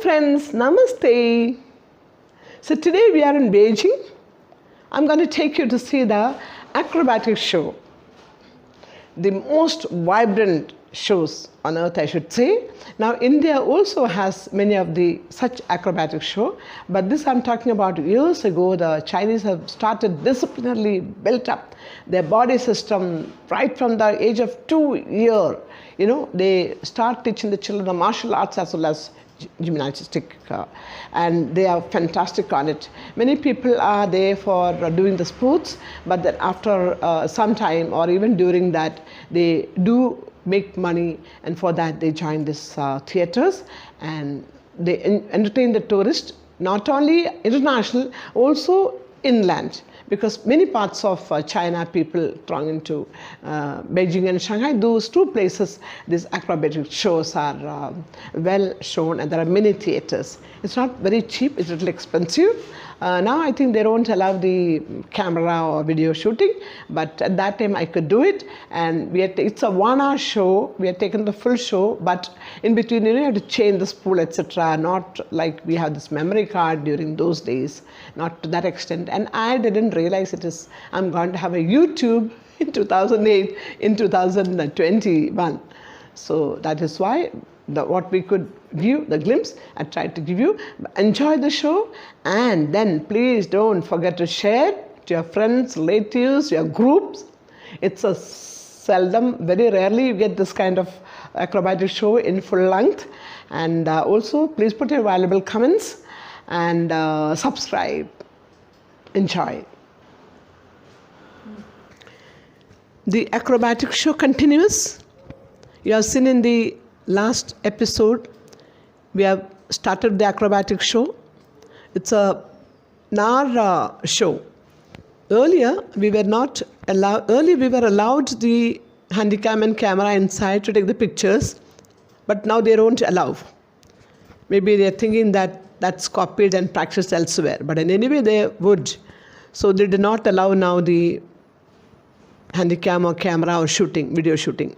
friends, namaste. So today we are in Beijing. I'm going to take you to see the acrobatic show. The most vibrant shows on earth, I should say. Now India also has many of the such acrobatic show, but this I'm talking about years ago. The Chinese have started disciplinarily built up their body system right from the age of 2 years. They start teaching the children the martial arts as well as gymnastic, and they are fantastic on it. Many people are there for doing the sports, but then after some time or even during that, they do make money, and for that they join these theaters, and they entertain the tourists, not only international, also inland, because many parts of China people throng into Beijing and Shanghai. Those two places, these acrobatic shows are well shown, and there are many theaters. It's not very cheap, it's a little expensive. Now I think they don't allow the camera or video shooting, but at that time I could do it, and it's a 1 hour show. We had taken the full show, but in between you have to change the spool, etc. Not like we have this memory card during those days, not to that extent. And I didn't realize I'm going to have a YouTube in 2008, in 2021. So that is why what we could view, the glimpse, I tried to give you. Enjoy the show, and then please don't forget to share to your friends, relatives, your groups. It's a seldom, very rarely you get this kind of acrobatic show in full length. And also please put your valuable comments and subscribe. Enjoy. The acrobatic show continues. You have seen in the last episode, we have started the acrobatic show. It's a hour show. Earlier, we were allowed the handicam and camera inside to take the pictures, but now they don't allow. Maybe they're thinking that that's copied and practiced elsewhere, but in any way they would. So they did not allow now the handicam or camera or shooting, video shooting.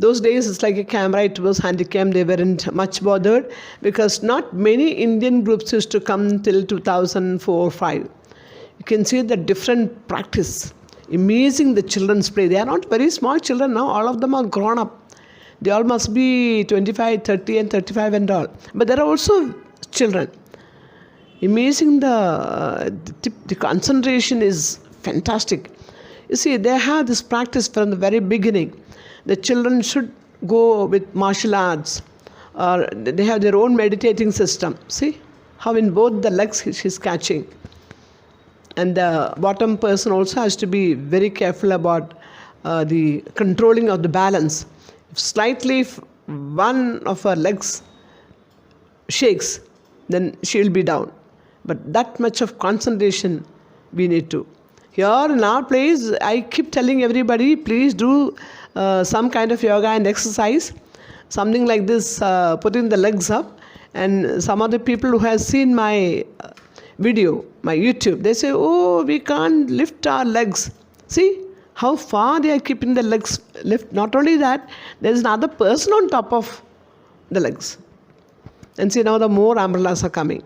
Those days it's like a camera, it was handicam, they weren't much bothered, because not many Indian groups used to come till 2004 or 5. You can see the different practice. Amazing, the children's play. They are not very small children now, all of them are grown up. They all must be 25, 30 and 35 and all. But there are also children. Amazing, the concentration is fantastic. You see, they have this practice from the very beginning. The children should go with martial arts, or they have their own meditating system. See how in both the legs she's catching. And the bottom person also has to be very careful about the controlling of the balance. If one of her legs shakes, then she'll be down. But that much of concentration we need to. Here in our place, I keep telling everybody, please do some kind of yoga and exercise. Something like this, putting the legs up. And some of the people who have seen my video, my YouTube, they say, oh, we can't lift our legs. See how far they are keeping the legs lift. Not only that, there is another person on top of the legs. And see, now the more umbrellas are coming.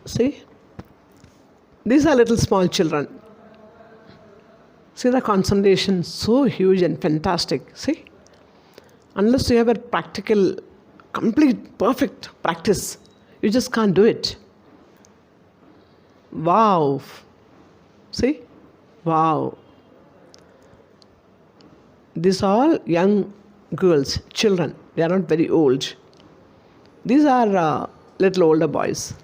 See? These are little small children. See the concentration, so huge and fantastic. See? Unless you have a practical, complete, perfect practice, you just can't do it. Wow. See? Wow. These are all young girls, children. They are not very old. These are little older boys.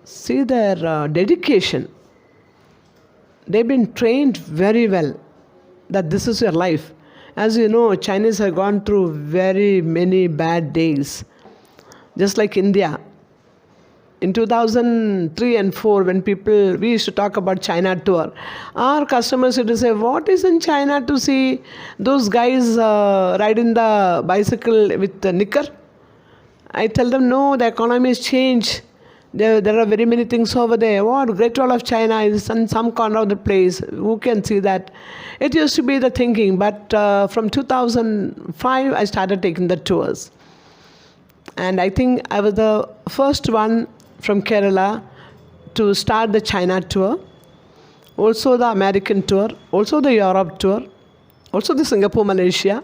See their dedication. They've been trained very well that this is your life. As you know, Chinese have gone through very many bad days. Just like India. In 2003 and 4, when we used to talk about China tour, our customers used to say, what is in China to see? Those guys riding the bicycle with the knicker? I tell them, no, the economy has changed. There are very many things over there. What? Great Wall of China is in some corner of the place. Who can see that? It used to be the thinking, but from 2005, I started taking the tours. And I think I was the first one from Kerala to start the China tour, also the American tour, also the Europe tour, also the Singapore, Malaysia,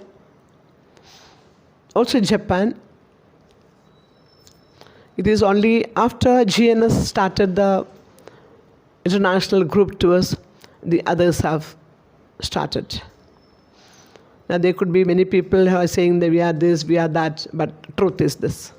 also Japan. It is only after GNS started the international group tours, the others have started. Now there could be many people who are saying that we are this, we are that, but truth is this.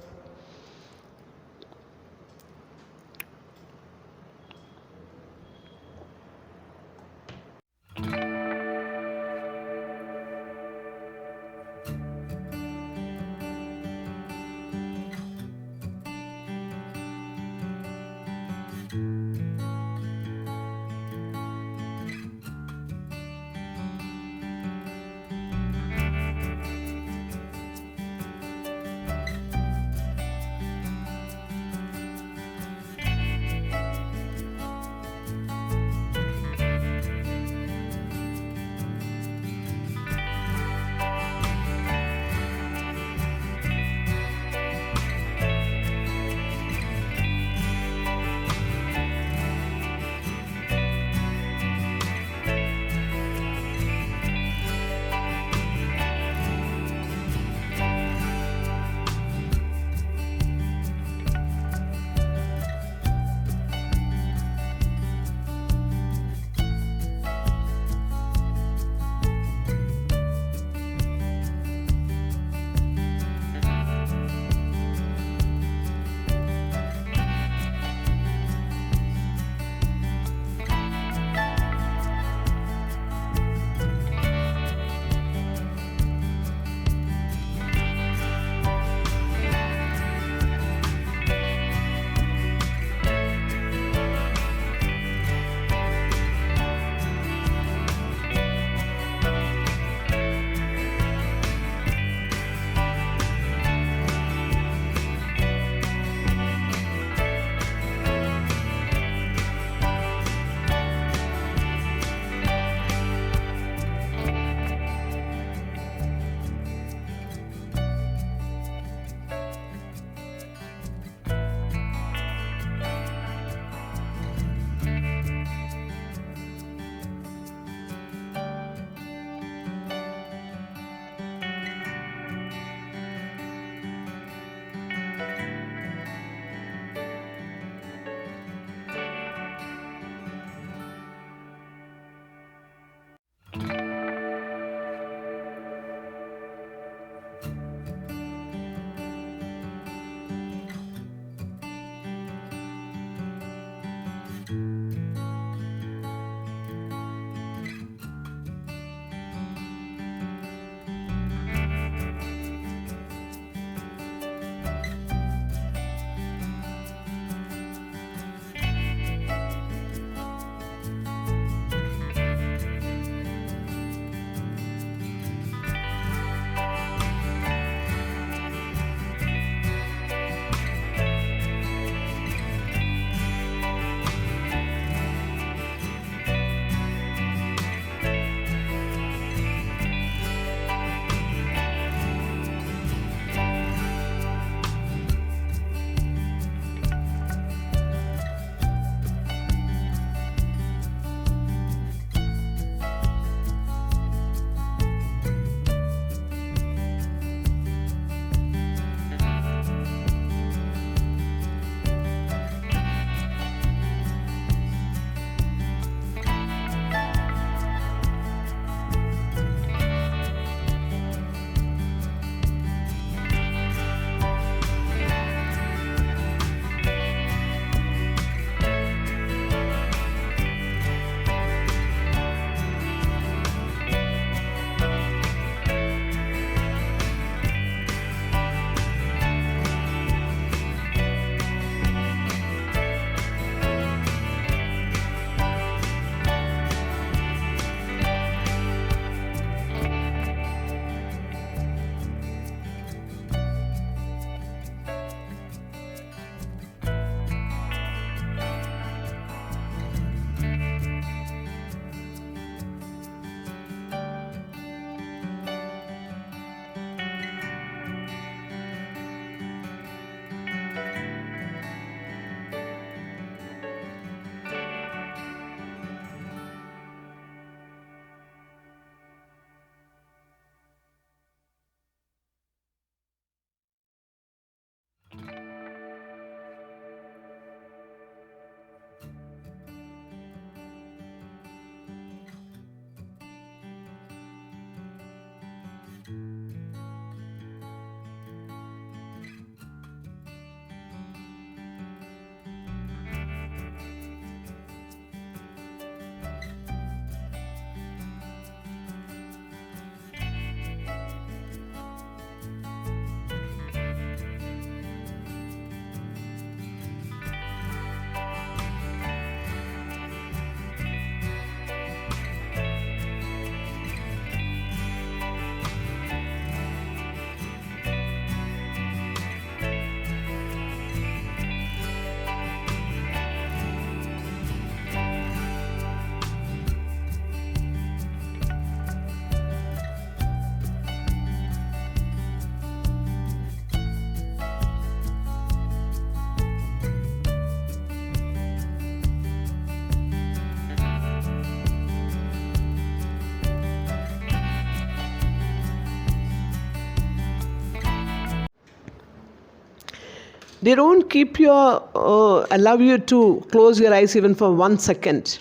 They don't keep allow you to close your eyes even for 1 second,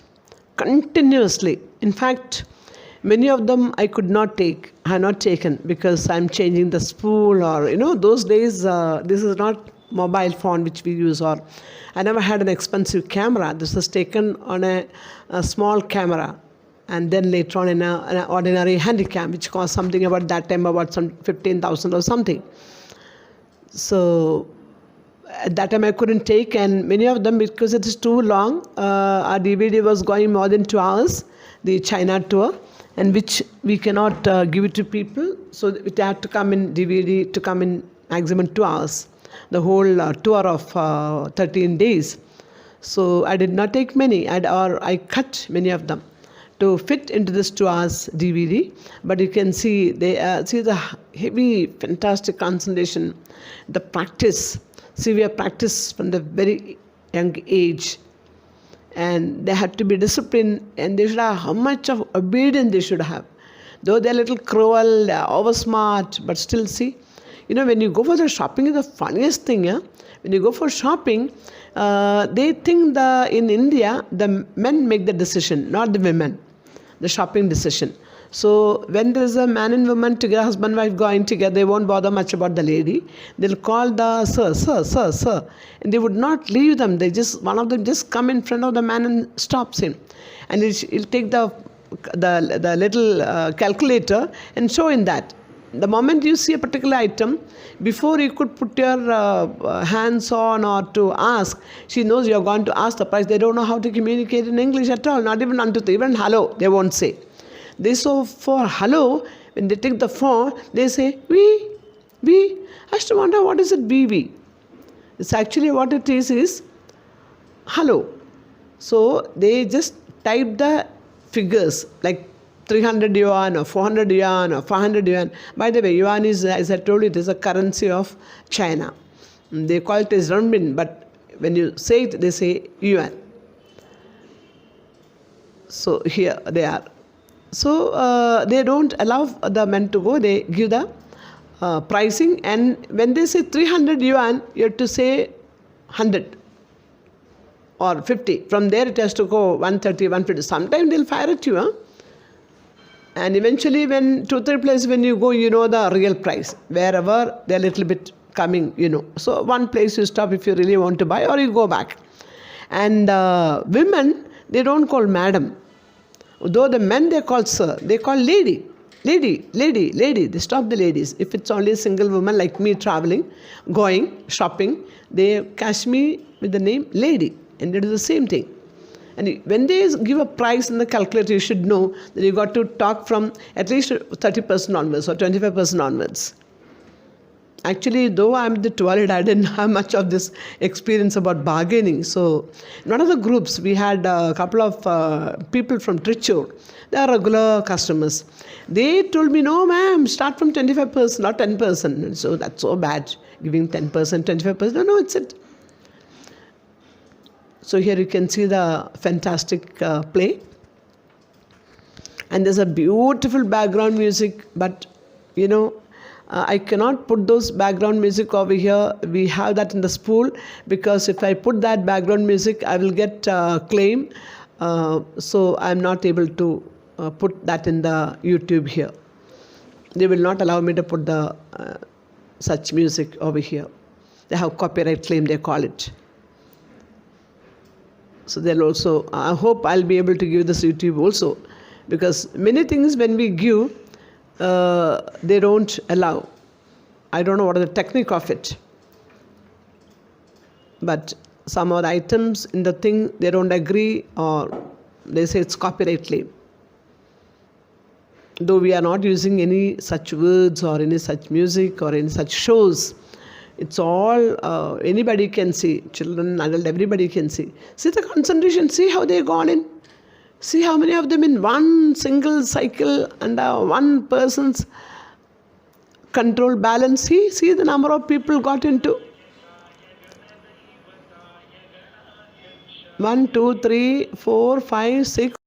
continuously. In fact, many of them I could not take, I have not taken because I'm changing the spool or, those days, this is not mobile phone which we use, or I never had an expensive camera. This was taken on a small camera and then later on in an ordinary handycam, which cost something about that time about some 15,000 or something. So at that time I couldn't take, and many of them, because it is too long, our DVD was going more than 2 hours, the China tour, and which we cannot give it to people. So it had to come in DVD, to come in maximum 2 hours, the whole tour of 13 days. So I did not take many, I cut many of them to fit into this 2 hours DVD. But you can see see the heavy, fantastic concentration, the practice. See, we have practiced from the very young age, and they had to be disciplined, and they should have how much of obedience they should have. Though they're a little cruel, they're over smart, but still, see, when you go for the shopping, is the funniest thing. When you go for shopping, they think in India, the men make the decision, not the women, the shopping decision. So when there is a man and woman together, husband and wife going together, they won't bother much about the lady. They'll call the sir, and they would not leave them. One of them just come in front of the man and stops him, and he'll take the little calculator and show in that. The moment you see a particular item, before you could put your hands on or to ask, she knows you're going to ask the price. They don't know how to communicate in English at all, not even even hello, they won't say. So for hello, when they take the phone, they say, we. I used to wonder, what is it, we? It's actually what it is hello. So they just type the figures like 300 yuan or 400 yuan or 500 yuan. By the way, yuan is, as I told you, it is a currency of China. They call it as renminbi, but when you say it, they say yuan. So here they are. So they don't allow the men to go. They give the pricing, and when they say 300 yuan, you have to say 100 or 50. From there it has to go 130, 150. Sometimes they'll fire at you. And eventually when 2-3 places when you go, you know the real price. Wherever they're a little bit coming, So one place you stop if you really want to buy, or you go back. And women, they don't call madam. Though the men, they call sir, they call lady. They stop the ladies. If it's only a single woman like me traveling, going, shopping, they catch me with the name lady. And it is the same thing. And when they give a price in the calculator, you should know that you got to talk from at least 30% onwards or 25% onwards. Actually, though I'm the toilet, I didn't have much of this experience about bargaining. So in one of the groups, we had a couple of people from Trichur. They are regular customers. They told me, no ma'am, start from 25%, not 10%. So that's so bad, giving 10%, 25%. No, it's it. So here you can see the fantastic play. And there's a beautiful background music, but I cannot put those background music over here. We have that in the spool, because if I put that background music, I will get claim. So I'm not able to put that in the YouTube here. They will not allow me to put the such music over here. They have copyright claim, they call it. So they'll also, I hope I'll be able to give this YouTube also, because many things when we give, they don't allow. I don't know what is the technique of it. But some of the items in the thing, they don't agree, or they say it's copyright claim. Though we are not using any such words or any such music or any such shows, it's all, anybody can see, children, adult, everybody can see. See the concentration, see how they've gone in. See how many of them in one single cycle under one person's control balance. See the number of people got into. 1, 2, 3, 4, 5, 6,